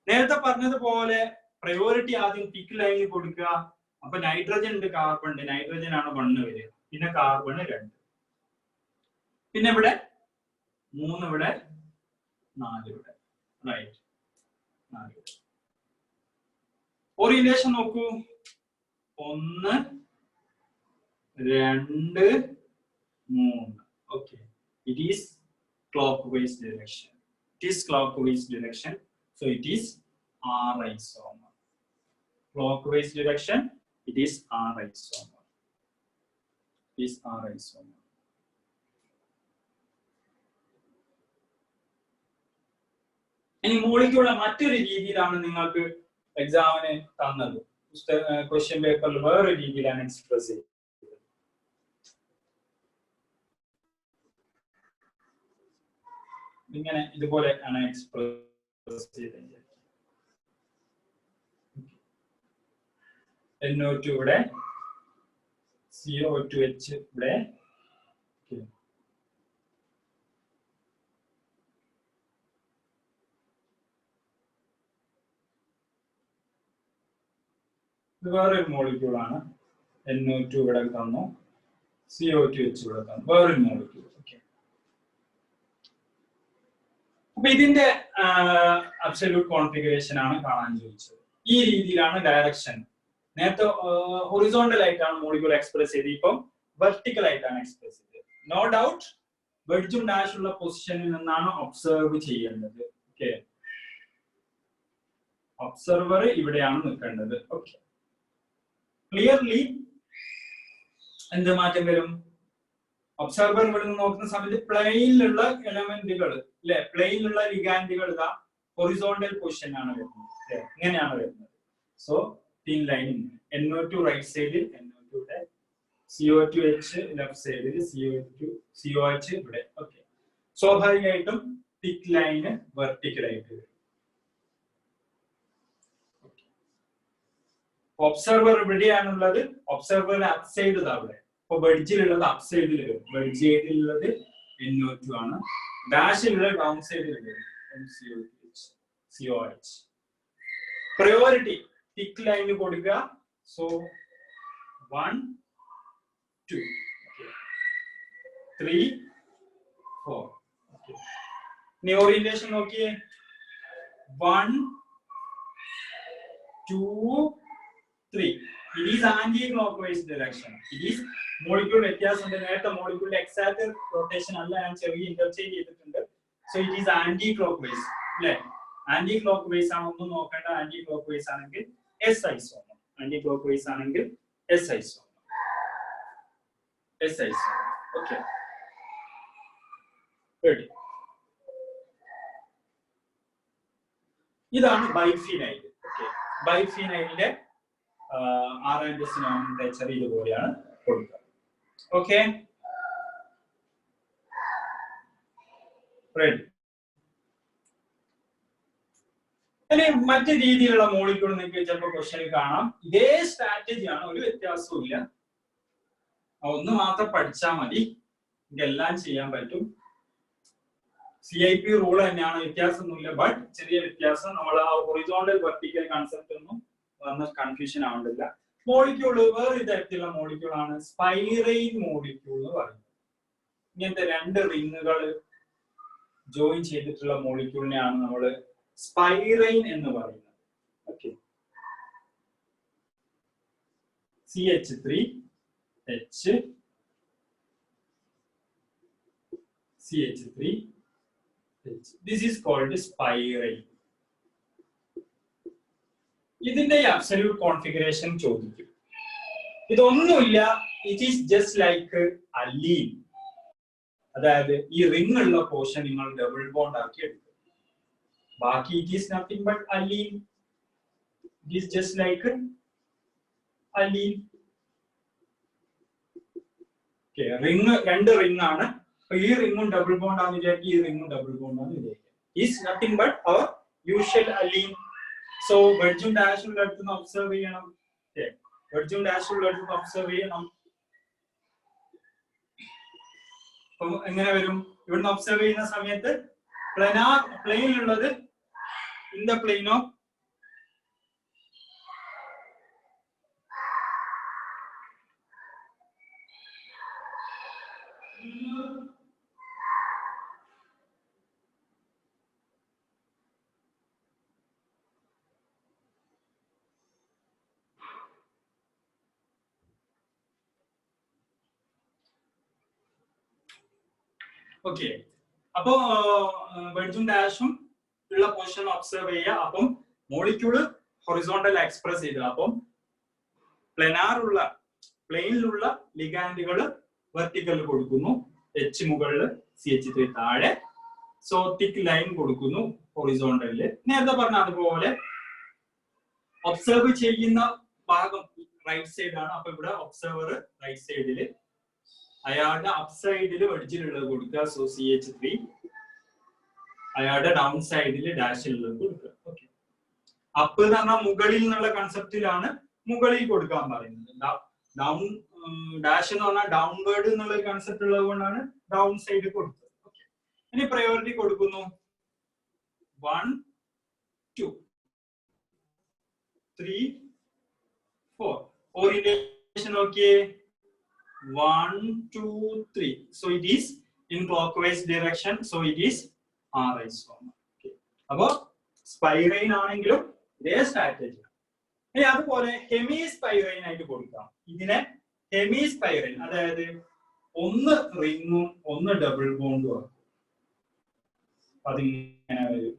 നേരത്തെ പറഞ്ഞതുപോലെ പ്രയോറിറ്റി ആദ്യം തിക്ക് ലൈനിൽ കൊടുക്കുക. അപ്പൊ നൈട്രജൻ ഉണ്ട്, കാർബൺ ഉണ്ട്. നൈട്രജൻ ആണ് 1 വരിക, പിന്നെ കാർബൺ 2, പിന്നെ ഇവിടെ 3, ഇവിടെ 4, ഇവിടെ. റൈറ്റ്, 4. ഓറിയന്റേഷൻ നോക്കൂ. 1 2 3. Okay, it is clockwise direction. It is clockwise direction, so it is R isomer. Clockwise direction, it is R isomer. It is R isomer. ഇനി മോളിക്യൂളെ മറ്റൊരു രീതിയിലാണ് നിങ്ങൾക്ക് എക്സാമിന് തന്നത്. ക്വസ്റ്റ്യൻ പേപ്പറിൽ വേറൊരു രീതിയിലാണ് എക്സ്പ്രസ് ചെയ്തത്. ഇങ്ങനെ ഇതുപോലെ ആണ് എക്സ്പ്രസ് ചെയ്തത്. NO2 ഇവിടെ, CO2H ഇവിടെ. ഇത് വേറൊരു മോളിക്യൂൾ ആണ്. NO2 ഇവിടെ തന്നു, CO2H ഇവിടെ തന്നു, വേറൊരു മോളിക്യൂൾ. അപ്പൊ ഇതിന്റെ അബ്സല്യൂട്ട് കോൺഫിഗറേഷൻ ആണ് കാണാൻ ചോദിച്ചത്. ഈ രീതിയിലാണ് ഡയറക്ഷൻ. നേരത്തെ ഹൊറിസോണ്ടൽ ആയിട്ടാണ് മോളിക്യൂൾ എക്സ്പ്രസ് ചെയ്തത്, ഇപ്പം വെർട്ടിക്കൽ ആയിട്ടാണ് എക്സ്പ്രസ് ചെയ്തത്. നോ ഡൗട്ട് വെഡ്ജും ഡാഷ് ഉള്ള പൊസിഷനിൽ നിന്നാണ് ഒബ്സർവ് ചെയ്യേണ്ടത്. ഓക്കെ, ഒബ്സർവർ ഇവിടെയാണ് നിൽക്കേണ്ടത്. ഓക്കെ, ക്ലിയർലി എന്ത് മാറ്റം വരും? ഒബ്സർവർ ഇവിടെ നിന്ന് നോക്കുന്ന സമയത്ത് പ്ലെയിനിലുള്ള എലമെന്റുകൾ അല്ലെ, പ്ലെയിനിലുള്ള ലിഗാൻഡുകൾ ഇതാ ഹൊറിസോണ്ടൽ പൊസിഷൻ ആണ് വരുന്നത്. ഇങ്ങനെയാണ് വരുന്നത്. So thin line NO2 right സൈഡിൽ, NO2 ഇവിടെ, CO2H ലെഫ്റ്റ് സൈഡിൽ, COH ഇവിടെ. ഓക്കെ, സ്വാഭാവികമായിട്ടും തിക്ക് ലൈന് വെർട്ടിക്കൽ ആയിട്ട് വരും. ഒബ്സർവർ ഇവിടെയാണുള്ളത്. ഒബ്സർവർ അപ് സൈഡ് ഇതാ ഇവിടെ. അപ്പൊ വെഡ്ജിലുള്ളത് അപ് സൈഡിൽ വരും. വെഡ്ജ് സൈഡിലുള്ളത് NO2 ആണ്. ഡാഷിലുള്ള ഡൗൺ സൈഡിൽ വരും COH. പ്രയോറിറ്റി തിക്ക് ലൈന് കൊടുക്കുക. സോ 1 2 3 4. ഇനി ഓറിയന്റേഷൻ നോക്കിയേ. 1 2 3. It is anti-clockwise direction. It is molecule വ്യത്യാസമുണ്ട്. നേരത്തെ മോളിക്യൂളിന്റെ എക്സാക്ട് റൊട്ടേഷൻ അല്ല, ഞാൻ ചെറിയ ഇന്റർചേഞ്ച് ചെയ്തിട്ടുണ്ട്. So it is anti clock അല്ലെ? ആന്റി ക്ലോക്ക് വൈസ് ആണ്, ഒന്നും നോക്കേണ്ട. ആന്റി ക്ലോക്ക് വൈസ് ആണെങ്കിൽ S ഐസോമർ, ആന്റി ക്ലോക്ക് വൈസ് ആണെങ്കിൽ S ഐസോമർ. Okay, ready. ഇതാണ് ബൈഫിനൈൽ. ഓക്കെ, ബൈഫിനൈലിന്റെ R&S നോമെൻക്ലേച്ചർ ഇതുപോലെയാണ് കൊടുക്കുക. Okay, ready. ഇനി മറ്റു രീതിയിലുള്ള മോളിക്യൂൾ നിങ്ങൾക്ക് ചിലപ്പോൾ ക്വസ്റ്റ്യനിൽ കാണാം. ഇതേ സ്ട്രാറ്റജിയാണ്, ഒരു വ്യത്യാസവും ഇല്ല. ഒന്ന് മാത്രം പഠിച്ചാൽ മതി, ഇതെല്ലാം ചെയ്യാൻ പറ്റും. CIP റൂൾ തന്നെയാണ്, വ്യത്യാസമൊന്നുമില്ല. ബട്ട് ചെറിയ വ്യത്യാസം. നമ്മൾ ആ ഹൊറിസോണ്ടൽ വെർട്ടിക്കൽ കൺസെപ്റ്റ് ഒന്നും വന്ന കൺഫ്യൂഷൻ ആവുന്നില്ല. മോളിക്യൂള് വേറെ തരത്തിലുള്ള മോളിക്യൂൾ ആണ് സ്പൈറൈൻ മോളിക്യൂൾ എന്ന് പറയുന്നത്. ഇങ്ങനത്തെ രണ്ട് റിങ്ങുകൾ ജോയിൻ ചെയ്തിട്ടുള്ള മോളിക്യൂളിനെയാണ് നമ്മൾ സ്പൈറൈൻ എന്ന് പറയുന്നത്. Okay, CH3H CH3H. This is called spirale. ഇതിന്റെ അബ്സല്യൂട്ട് കോൺഫിഗറേഷൻ ചോദിക്കും. ഇതൊന്നുമില്ല, it is just like alien. അതായത് ഈ റിംഗ് ഉള്ള പോർഷൻ നിങ്ങൾ ഡബിൾ ബോണ്ട് ആക്കി എടുക്കും. ബാക്കി it is nothing but alien. It is just like alien. Okay, ring രണ്ട് റിംഗ് ആണ്. ഈ റിംഗും ഡബിൾ ബോണ്ട് ആണെന്ന് വിചാരിക്കും, ഈ റിംഗും ഡബിൾ ബോണ്ട് ആണെന്ന് വിചാരിക്കും. Is nothing but our usual allene. So വെഡ്ജും ഡാഷും എടുത്ത് ഒബ്സർവ് ചെയ്യണം. വെഡ്ജും ഡാഷും എടുത്ത് ഒബ്സർവ് ചെയ്യണം. അപ്പൊ എങ്ങനെ വരും? ഇവിടുന്ന് ഒബ്സർവ് ചെയ്യുന്ന സമയത്ത് പ്ലെയിനിലുള്ളത് in the plane of okay. അപ്പോ വെഡ്ജും ഡാഷും ഉള്ള പൊസിഷൻ ഒബ്സർവ് ചെയ്യുക. അപ്പം മോളിക്യൂള് ഹൊറിസോണ്ടൽ എക്സ്പ്രസ് ചെയ്തു. അപ്പം പ്ലെയിനിലുള്ള ലിഗാൻഡുകൾ വെർട്ടിക്കൽ കൊടുക്കുന്നു. H മുകളിൽ, CH3 താഴെ. സോ തിക്ക് ലൈൻ കൊടുക്കുന്നു ഹൊറിസോണ്ടലില്. നേരത്തെ പറഞ്ഞ അതുപോലെ ഒബ്സർവ് ചെയ്യുന്ന ഭാഗം റൈറ്റ് സൈഡ് ആണ്. അപ്പൊ ഇവിടെ ഒബ്സർവർ റൈറ്റ് സൈഡില്, അയാളുടെ അപ് സൈഡില് വെഡ്ജിലുള്ളത് കൊടുക്കുക. സോ CH3 അയാളുടെ ഡൗൺ സൈഡിൽ ഡാഷിലുള്ളത് കൊടുക്കുക. ഓക്കെ, അപ്പ് എന്ന് പറഞ്ഞാൽ മുകളിൽ എന്നുള്ള കൺസെപ്റ്റിലാണ് മുകളിൽ കൊടുക്കാൻ പറയുന്നത്. ഡൗൺ ഡാഷ് എന്ന് പറഞ്ഞാൽ ഡൗൺവേർഡ് എന്നുള്ള ഒരു കൺസെപ്റ്റ് ഉള്ളത് കൊണ്ടാണ് ഡൗൺ സൈഡ് കൊടുത്തത്. ഓക്കെ, ഇനി പ്രയോറിറ്റി കൊടുക്കുന്നു 1 2 3 4. ഓറിയന്റേഷൻ നോക്കിയേ 1 2 3. So it is in clockwise direction. So it is R isomer. Okay. അപ്പോ സ്പൈറൈൻ ആണെങ്കിലും ഇതേ സ്ട്രാറ്റജി. ഇനി അതുപോലെ ഹെമി സ്പൈറൈൻ ആയിട്ട് കൊടുക്കാം. ഇതിനെ ഹെമി സ്പൈറൈൻ, അതായത് ഒന്ന് റിങ്ങും ഒന്ന് ഡബിൾ ബോണ്ടും ആക്കും. അതിങ്ങനെ വരും,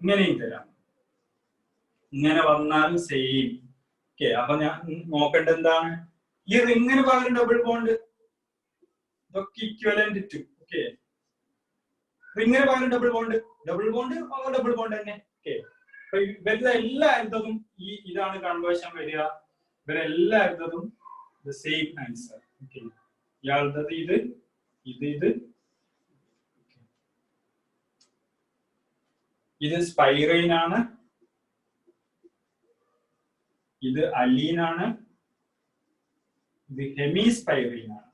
ഇങ്ങനെയും തരാം. ഇങ്ങനെ വന്നാലും സെയിം. ഓക്കെ, അപ്പൊ ഞാൻ നോക്കേണ്ടത് എന്താണ്? ഈ റിങ്ങിന് പകരം ഡബിൾ ബോണ്ട്, ഇതൊക്കെ ഇക്വലന്റ് ടു. ഓക്കെ, റിങ്ങിന് പകരം double bond, double bond double bond തന്നെ. ഓക്കെ, അപ്പൊ ഇവരുടെ എല്ലായിടത്തും ഇതാണ് കൺവേർഷൻ വരിക. ഇവരെല്ലായിടത്തും സെയിം ആൻസർ. ഓക്കെ, ഇയാളുടെ ഇത് ഇത് ഇത് ഇത് സ്പൈറൈൻ ആണ്, ഇത് അലീൻ ആണ്, ഇത് ഹെമി സ്പൈറൈൻ ആണ്.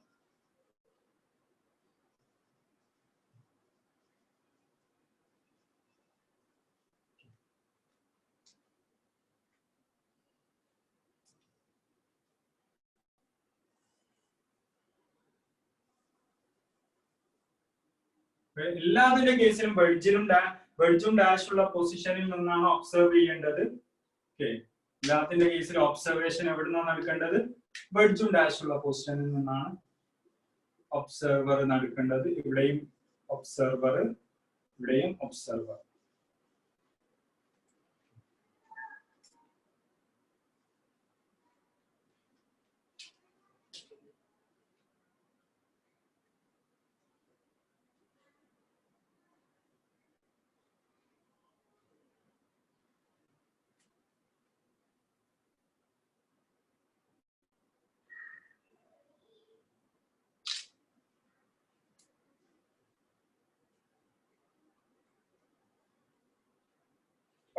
എല്ലാതിന്റെ കേസിലും വെഡ്ജും ഡാഷുള്ള പൊസിഷനിൽ നിന്നാണ് ഒബ്സർവ് ചെയ്യേണ്ടത്. ഓക്കെ, എല്ലാത്തിന്റെ കേസിലും ഒബ്സർവേഷൻ എവിടെ നിന്നാണ് നടക്കേണ്ടത്? വെഡ്ജും ഡാഷുള്ള പൊസിഷനിൽ നിന്നാണ് ഒബ്സർവർ നടക്കേണ്ടത്. ഇവിടെയും ഒബ്സർവർ, ഇവിടെയും ഒബ്സർവർ.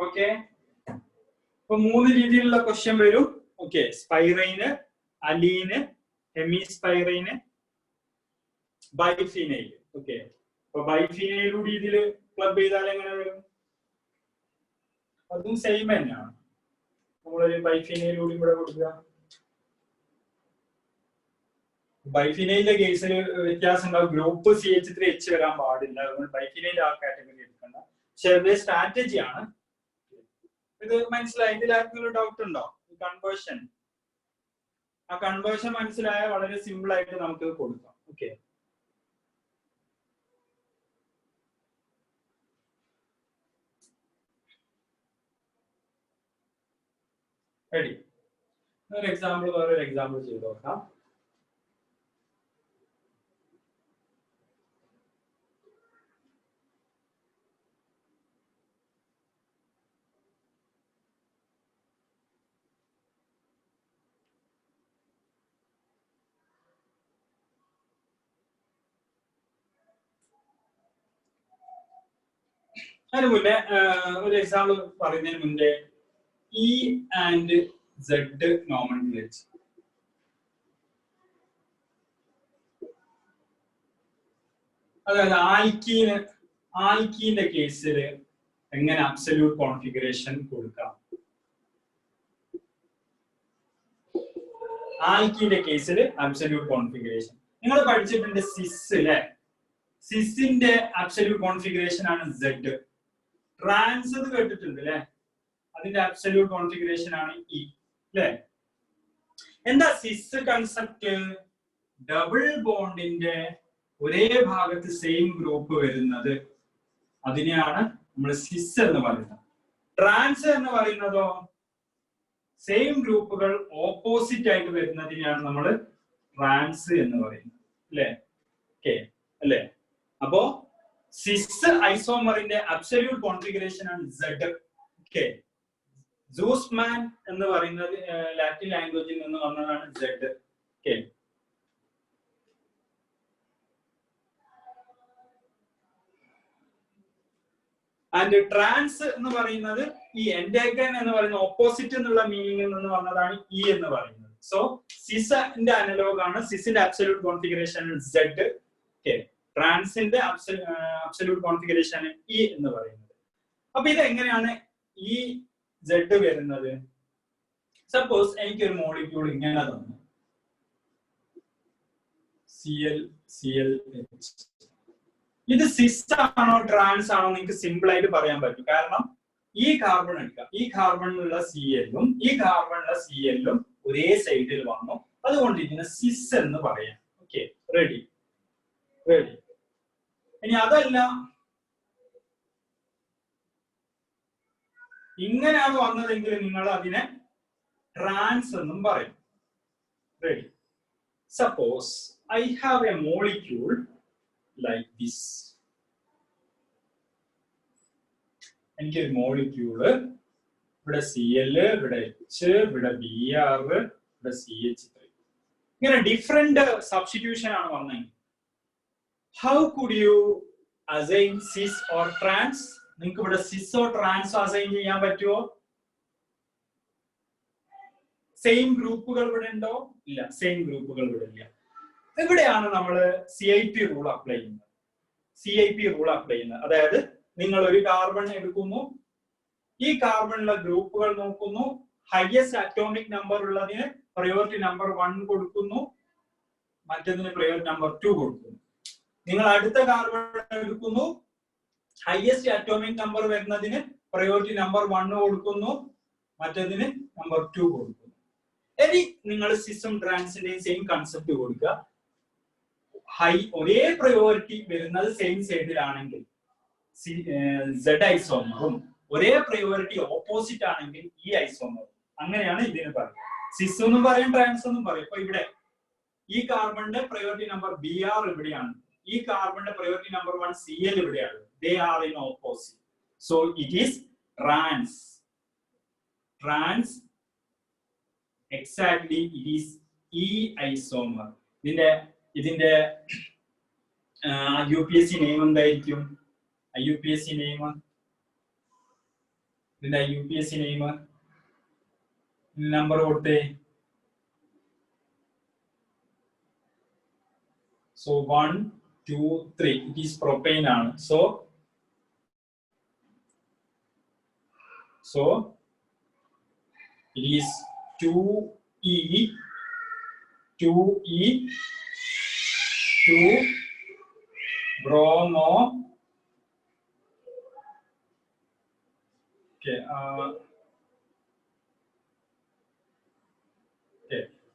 ഓക്കെ, ഇപ്പൊ 3 രീതിയിലുള്ള ക്വസ്റ്റ്യൻ വരും. ഓക്കെ, സ്പൈറൈന്, അലീന്, ഹെമി സ്പൈറൈന്, ബൈഫീനൈൽ. ഓക്കെ, അപ്പൊ ബൈഫീനൈൽ കൂടി ഇതില് ക്ലബ് ചെയ്താൽ എങ്ങനെ വരും? അതും സെയിം തന്നെയാണ്. നമ്മളൊരു ബൈഫീനൈൽ കൂടി ഇവിടെ കൊടുക്കുക. ബൈഫീനൈലിന്റെ കേസിൽ വ്യത്യാസം ഉണ്ടാവും. ഗ്രൂപ്പ് CH3H വരാൻ പാടില്ല. അതുകൊണ്ട് ബൈഫീനൈൽ ആ കാറ്റഗറി എടുക്കണ്ട. പക്ഷെ ഇത് സ്ട്രാറ്റജിയാണ്. ഇത് മനസ്സിലായി? ഇതിൽ ആർക്കെങ്കിലും ഡൗട്ട് ഉണ്ടോ? കൺവേർഷൻ, ആ കൺവേർഷൻ മനസ്സിലായ വളരെ സിമ്പിൾ ആയിട്ട് നമുക്ക് കൊടുക്കാം. Okay, ready? ഒരു എക്സാമ്പിൾ, വേറൊരു എക്സാമ്പിൾ ചെയ്ത് നോക്കാം. അതിന് മുന്നേ ഒരു എക്സാമ്പിൾ പറയുന്നതിന് മുന്നേ E and Z നോമൻക്ലേച്ചർ. അതായത് ആൽക്കീന്റെ കേസിൽ എങ്ങനെ അബ്സല്യൂട്ട് കോൺഫിഗറേഷൻ കൊടുക്കാം? ആൽക്കീന്റെ കേസിൽ അബ്സല്യൂട്ട് കോൺഫിഗറേഷൻ നിങ്ങൾ പഠിച്ചിട്ടുണ്ട്. സിസ് അല്ലെ? സിസിന്റെ അബ്സല്യൂട്ട് കോൺഫിഗറേഷൻ ആണ് Z. ട്രാൻസ് കേട്ടിട്ടുണ്ട് അല്ലെ? അതിന്റെ അബ്സല്യൂട്ട് കോൺഫിഗറേഷൻ ആണ് E അല്ലെ? എന്താ സിസ് കൺസെപ്റ്റ്? ഡബിൾ ബോണ്ടിന്റെ ഒരേ ഭാഗത്ത് സെയിം ഗ്രൂപ്പ് വരുന്നത്, അതിനെയാണ് നമ്മൾ സിസ് എന്ന് പറയുന്നത്. ട്രാൻസ് എന്ന് പറയുന്നതോ സെയിം ഗ്രൂപ്പുകൾ ഓപ്പോസിറ്റ് ആയിട്ട് വരുന്നതിനെയാണ് നമ്മൾ ട്രാൻസ് എന്ന് പറയുന്നത് അല്ലെ? ഓക്കെ അല്ലെ? അപ്പോ സിസ് ഐസോമറിന്റെ അബ്സല്യൂട്ട് കോൺഫിഗറേഷൻ ആണ് Z. ഓക്കെ, സൂസ്മാൻ എന്ന് പറയുന്നത് ലാറ്റിൻ ലാംഗ്വേജിൽ നിന്ന് വന്നതാണ് Z. ഓക്കെ, ആൻഡ് ട്രാൻസ് എന്ന് പറയുന്നത് ഈ എൻഡേഗൻ എന്ന് പറയുന്ന ഓപ്പോസിറ്റ് എന്നുള്ള മീനിങ്ങിൽ നിന്ന് വന്നതാണ് ഇ എന്ന് പറയുന്നത്. സോ സിസിന്റെ അനലോഗ് ആണ്. സിസിന്റെ അബ്സല്യൂട്ട് കോൺഫിഗറേഷൻ Z. ഓക്കെ, ട്രാൻസിന്റെ അബ്സല്യൂട്ട് കോൺഫിഗറേഷൻ ഇ എന്ന് പറയുന്നത്. അപ്പൊ ഇത് എങ്ങനെയാണ് ഈ Z വരുന്നത്? സപ്പോസ് എനിക്കൊരു മോളിക്യൂൾ ഇങ്ങനെ തന്നു, ClClH. ഇത് സിസ് ആണോ ട്രാൻസ് ആണോ നിങ്ങൾക്ക് സിമ്പിൾ ആയിട്ട് പറയാൻ പറ്റും. കാരണം ഈ കാർബൺ എടുക്കാം, ഈ കാർബണിലുള്ള Cl-ഉം ഈ കാർബണിലുള്ള Cl-ഉം ഒരേ സൈഡിൽ വന്നു, അതുകൊണ്ട് ഇതിനെ സിസ് എന്ന് പറയാം. Okay, ready. ഇനി അതല്ല, ഇങ്ങനെയാണ് വന്നതെങ്കിൽ നിങ്ങൾ അതിനെ ട്രാൻസ് എന്നും പറയും. Ready. Suppose I have a molecule like this. എനിക്കൊരു മോളിക്യൂള് ഇവിടെ Cl, ഇവിടെ H, ഇവിടെ Br, ഇവിടെ CH3, ഇങ്ങനെ ഡിഫറെന്റ് സബ്സ്റ്റിറ്റ്യൂഷൻ ആണ് വന്നെങ്കിൽ how could you assign cis or trans? നിങ്ങൾക്ക് ഇവിടെ cis or trans അസൈൻ ചെയ്യാൻ പറ്റുമോ? സെയിം ഗ്രൂപ്പുകൾ ഇവിടെ ഉണ്ടോ? ഇല്ല, സെയിം ഗ്രൂപ്പുകൾ ഇവിടെ ഇല്ല. എവിടെയാണ് നമ്മൾ CIP റൂൾ അപ്ലൈ ചെയ്യുന്നത്? അതായത് നിങ്ങൾ ഒരു കാർബൺ എടുക്കുന്നു, ഈ കാർബണിലെ ഗ്രൂപ്പുകൾ നോക്കുന്നു, ഹയസ്റ്റ് അറ്റോമിക് നമ്പർ ഉള്ളതിന് പ്രയോറിറ്റി നമ്പർ 1 കൊടുക്കുന്നു, മറ്റേതിന് പ്രയോറിറ്റി നമ്പർ 2 കൊടുക്കുന്നു. നിങ്ങൾ അടുത്ത കാർബൺ എടുക്കുന്നു, ഹയസ്റ്റ് അറ്റോമിക് നമ്പർ വരുന്നതിന് പ്രയോറിറ്റി നമ്പർ 1 കൊടുക്കുന്നു, മറ്റേതിന് നമ്പർ 2 കൊടുക്കുന്നു. ഇനി നിങ്ങൾ സിസും ട്രാൻസിന്റെയും സെയിം കൺസെപ്റ്റ് കൊടുക്കുക. ഒരേ പ്രയോറിറ്റി വരുന്നത് സെയിം സൈഡിലാണെങ്കിൽ Z ഐസോമറും ഒരേ പ്രയോറിറ്റി ഓപ്പോസിറ്റ് ആണെങ്കിൽ ഈ ഐസോമറും. അങ്ങനെയാണ് ഇതിന് പറയുക. സിസ് എന്നും പറയും, ട്രാൻസ് എന്നും പറയും. ഇപ്പൊ ഇവിടെ ഈ കാർബണിന്റെ പ്രയോറിറ്റി നമ്പർ Br ഇവിടെയാണ്, ഈ കാർബണിന്റെ പ്രയോറിറ്റി നമ്പർ 1 Cl ഇവിടെയാണ്. They are in opposite. So it is trans. Exactly, it is E isomer. ഇതിന്റെ IUPAC നെയിം എന്തായിരിക്കും? IUPAC നെയിം നമ്പർ കൊടുത്തേ. So 1, 2, 3. It is propane ആണ്. So it is 2E 2 bromo. Okay,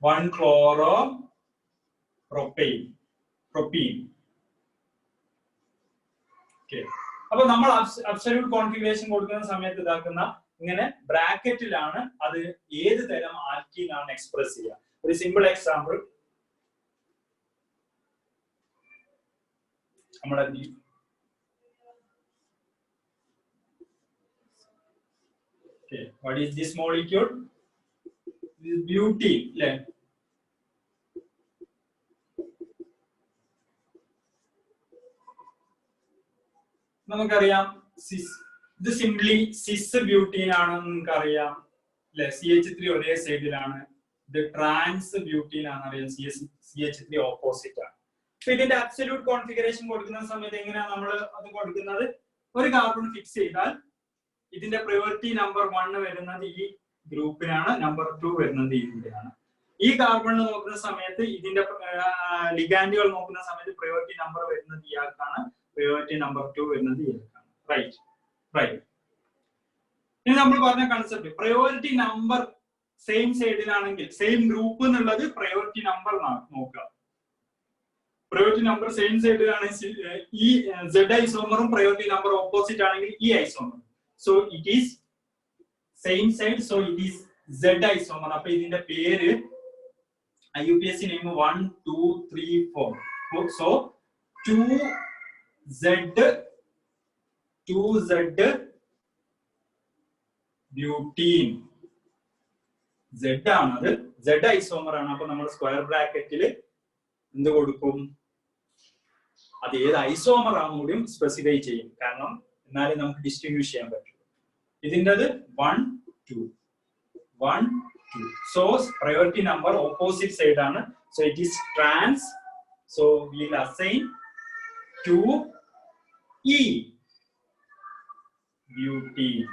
1 chloro propane. Okay, അപ്പൊ നമ്മൾ അബ്സല്യൂട്ട് കോൺഫിഗറേഷൻ കൊടുക്കുന്ന സമയത്ത് ഇതാക്കുന്ന ഇങ്ങനെ ബ്രാക്കറ്റിലാണ് അത് ഏത് തരം ആൽക്കീൻ ആണ് എക്സ്പ്രസ് ചെയ്യുക. ഒരു സിമ്പിൾ എക്സാമ്പിൾ നമ്മുടെ what is this molecule? This is butene, അല്ലേ? നമുക്കറിയാം ഇത് സിംപ്ലി സിസ് ബ്യൂട്ടീൻ ആണെന്ന് നമുക്കറിയാം, അല്ലെ? CH3 ഒരേ സൈഡിലാണ്. ഇത് ട്രാൻസ് ബ്യൂട്ടീൻ ആണെന്നറിയാം, CH3 ഓപ്പോസിറ്റ് ആണ്. അപ്പൊ ഇതിന്റെ അബ്സല്യൂട്ട് കോൺഫിഗറേഷൻ കൊടുക്കുന്ന സമയത്ത് എങ്ങനെയാണ് നമ്മൾ അത് കൊടുക്കുന്നത്? ഒരു കാർബൺ ഫിക്സ് ചെയ്താൽ ഇതിന്റെ പ്രയോറിറ്റി നമ്പർ 1 വരുന്നത് ഈ ഗ്രൂപ്പിനാണ്, നമ്പർ 2 വരുന്നത് ഇതിന്റെയാണ്. ഈ കാർബണിൽ നോക്കുന്ന സമയത്ത് ഇതിന്റെ ലിഗാൻഡുകൾ നോക്കുന്ന സമയത്ത് പ്രയോറിറ്റി നമ്പർ വരുന്നത് ഇയാൾക്കാണ്, പ്രയോറിറ്റി നമ്പർ 2 വരുന്നത് ഇയാൾക്കാണ്. റൈറ്റ്. ഇനി നമ്മൾ പറഞ്ഞ കൺസെപ്റ്റ് പ്രയോറിറ്റി നമ്പർ സെയിം സൈഡിലാണെങ്കിൽ സെയിം ഗ്രൂപ്പ് എന്നുള്ളത് പ്രയോറിറ്റി നമ്പർ നോക്കുക. പ്രയോറിറ്റി നമ്പർ സെയിം സൈഡിലാണെങ്കിൽ ഈ Z ഐസോമറും പ്രയോറിറ്റി നമ്പർ ഓപ്പോസിറ്റ് ആണെങ്കിൽ E isomer. So it is same side, so it is Z isomer. അപ്പൊ ഇതിന്റെ പേര് IUPAC name 1, 2, 3, 4. So 2Z butene. Z ആണ്, അത് Z ഐസോമർ ആണ്. അപ്പൊ നമ്മൾ സ്ക്വയർ ബ്രാക്കറ്റിൽ എന്ത് കൊടുക്കും? അത് ഏത് ഐസോമർ ആണെന്ന് കൂടിയും സ്പെസിഫൈ ചെയ്യും. കാരണം എന്നാലേ നമുക്ക് ഡിസ്റ്റിങ്വിഷ് ചെയ്യാൻ പറ്റും. ഇതിൻ്റെത് 1 2 1 2. So priority number opposite side ആണ്. So it is trans. So we will assign to E. Butene.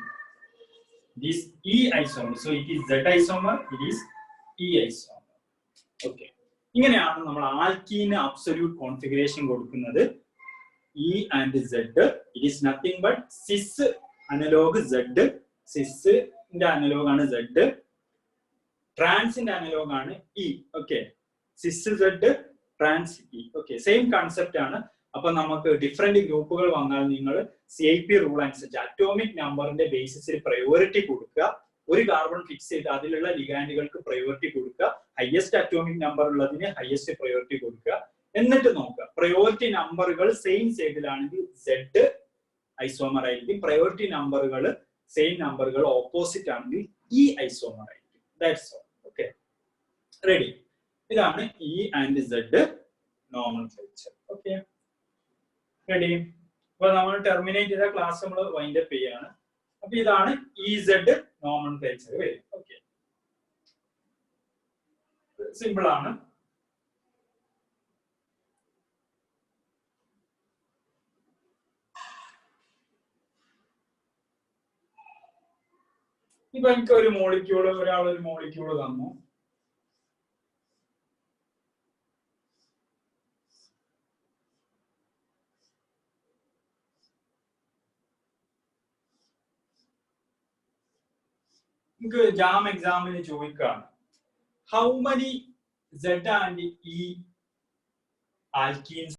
This E isomer. So it is Z isomer. It is E isomer. Okay. ഇങ്ങനെയാണ് നമ്മൾ ആൽക്കീന് അബ്സല്യൂട്ട് കോൺഫിഗറേഷൻ കൊടുക്കുന്നത്. E and Z. It is nothing but cis analog Z. Cis-ന്റെ analog ആണ് Z. Trans-ന്റെ analog ആണ് E. Okay. Cis Z, trans E. Okay. Same concept ആണ്. അപ്പൊ നമുക്ക് ഡിഫറെന്റ് ഗ്രൂപ്പുകൾ വന്നാൽ നിങ്ങൾ CIP റൂൾ അനുസരിച്ച് അറ്റോമിക് നമ്പറിന്റെ ബേസിസിൽ പ്രയോറിറ്റി കൊടുക്കുക. ഒരു കാർബൺ ഫിക്സ് ചെയ്ത് അതിലുള്ള ലിഗാൻഡുകൾക്ക് പ്രയോറിറ്റി കൊടുക്കുക. ഹയസ്റ്റ് അറ്റോമിക് നമ്പർ ഉള്ളതിന് ഹയസ്റ്റ് പ്രയോറിറ്റി കൊടുക്കുക. എന്നിട്ട് നോക്കുക പ്രയോറിറ്റി നമ്പറുകൾ സെയിം സൈഡിലാണെങ്കിൽ Z ഐസോമർ ആയിരിക്കും. പ്രയോറിറ്റി നമ്പറുകൾ സെയിം നമ്പറുകൾ ഓപ്പോസിറ്റ് ആണെങ്കിൽ E ഐസോമർ ആയിരിക്കും. That's all. Okay, ready. ഇതാണ് E and Z nomenclature. Okay, ready. അപ്പൊ നമ്മൾ ടെർമിനേറ്റ് ചെയ്ത ക്ലാസ് നമ്മൾ വൈൻഡ് അപ്പ് ചെയ്യാണ്. അപ്പൊ ഇതാണ് EZ നോമൻക്ലേച്ചർ വരും. ഓക്കെ, സിമ്പിൾ ആണ്. ഇപ്പൊ എനിക്ക് ഒരു മോളിക്യൂള്, ഒരാൾ ഒരു മോളിക്യൂള് തന്നു. നമുക്ക് ജാം എക്സാമിന് ചോദിക്കാണ്, how money Z and E alkenes